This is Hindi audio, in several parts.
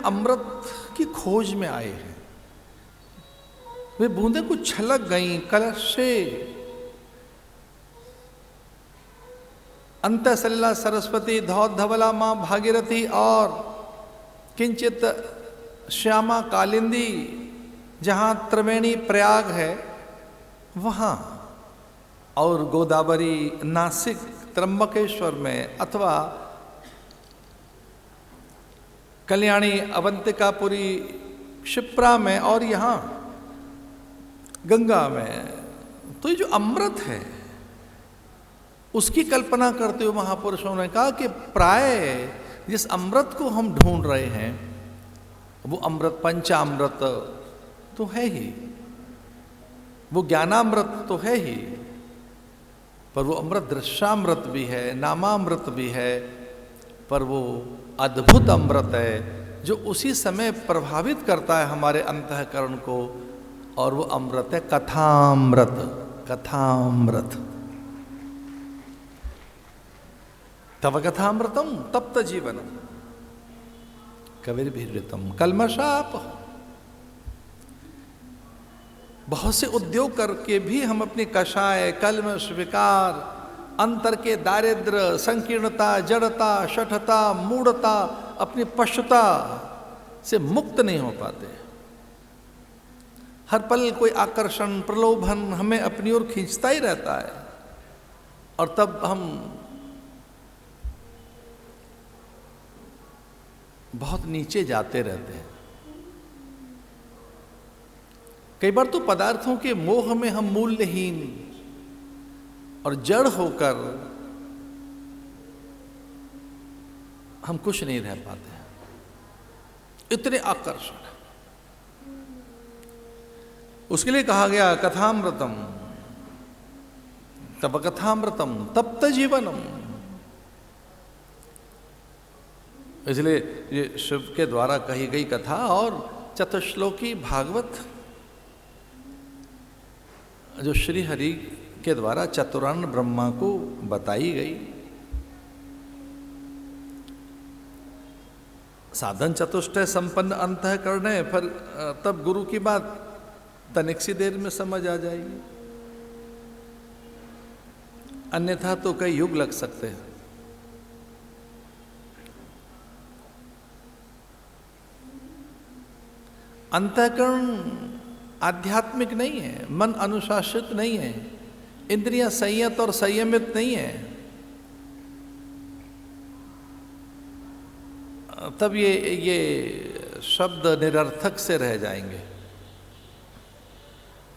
अमृत की खोज में आए हैं। वे बूंदें कुछ छलक गईं कलश से। अंत सलिला सरस्वती धौधवला मां भागीरथी और किंचित श्यामा कालिंदी, जहां त्रिवेणी प्रयाग है वहां, और गोदावरी नासिक त्र्यंबकेश्वर में, अथवा कल्याणी अवंतिकापुरी क्षिप्रा में, और यहाँ गंगा में। तो ये जो अमृत है उसकी कल्पना करते हुए महापुरुषों ने कहा कि प्राय जिस अमृत को हम ढूंढ रहे हैं वो अमृत पंचामृत तो है ही, वो ज्ञानामृत तो है ही, पर वो अमृत दृश्यामृत भी है, नामामृत भी है, पर वो अद्भुत अमृत है जो उसी समय प्रभावित करता है हमारे अंतःकरण को, और वो अमृत है कथामृत। कथामृत तव कथामृतम तप्त जीवनम कविर्भिर्ऋतम कल्मषाप। बहुत से उद्योग करके भी हम अपनी कषाय, कल्मष, विकार, अंतर के दारिद्र, संकीर्णता, जड़ता, शठता, मूढ़ता, अपनी पशुता से मुक्त नहीं हो पाते। हर पल कोई आकर्षण, प्रलोभन हमें अपनी ओर खींचता ही रहता है, और तब हम बहुत नीचे जाते रहते हैं। कई बार तो पदार्थों के मोह में हम मूल्यहीन और जड़ होकर हम कुछ नहीं रह पाते, इतने आकर्षण है। उसके लिए कहा गया कथामृतम तब कथामृतम तप्त जीवनम। इसलिए ये शिव के द्वारा कही गई कथा और चतुश्लोकी भागवत जो श्री हरि के द्वारा चतुरान ब्रह्मा को बताई गई, साधन चतुष्टय संपन्न अंतःकरण है, पर तब गुरु की बात तनिक सी देर में समझ आ जाएगी, अन्यथा तो कई युग लग सकते हैं। अंतःकरण आध्यात्मिक नहीं है, मन अनुशासित नहीं है, इंद्रियां संयत और संयमित नहीं है, तब ये शब्द निरर्थक से रह जाएंगे।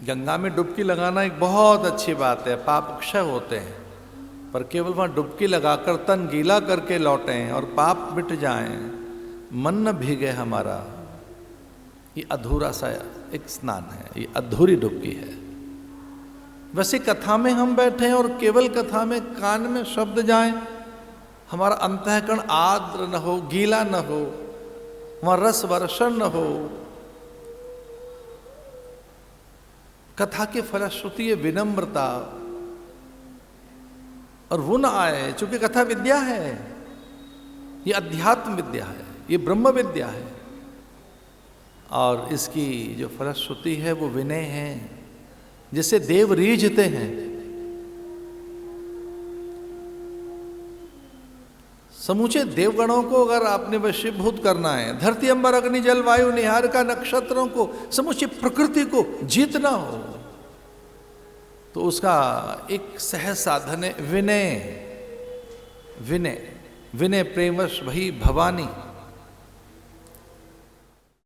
गंगा में डुबकी लगाना एक बहुत अच्छी बात है, पाप क्षय होते हैं, पर केवल वहां डुबकी लगाकर तन गीला करके लौटें और पाप मिट जाएं, मन न भीगे हमारा, ये अधूरा सा एक स्नान है, ये अधूरी डुबकी है। वैसे कथा में हम बैठे हैं और केवल कथा में कान में शब्द जाएं, हमारा अंतःकरण आर्द्र न हो, गीला न हो, वहां रस वर्षण न हो, कथा के फलश्रुति ये विनम्रता और वो न आए, चूंकि कथा विद्या है, ये अध्यात्म विद्या है, ये ब्रह्म विद्या है, और इसकी जो फलश्रुति है वो विनय है, जिसे देव रीझते हैं। समूचे देवगणों को अगर आपने वशीभूत करना है, धरती अंबर अग्नि जल वायु निहारिका नक्षत्रों को, समूची प्रकृति को जीतना हो, तो उसका एक सहज साधन है विनय। विनय विनय प्रेमश भई भवानी।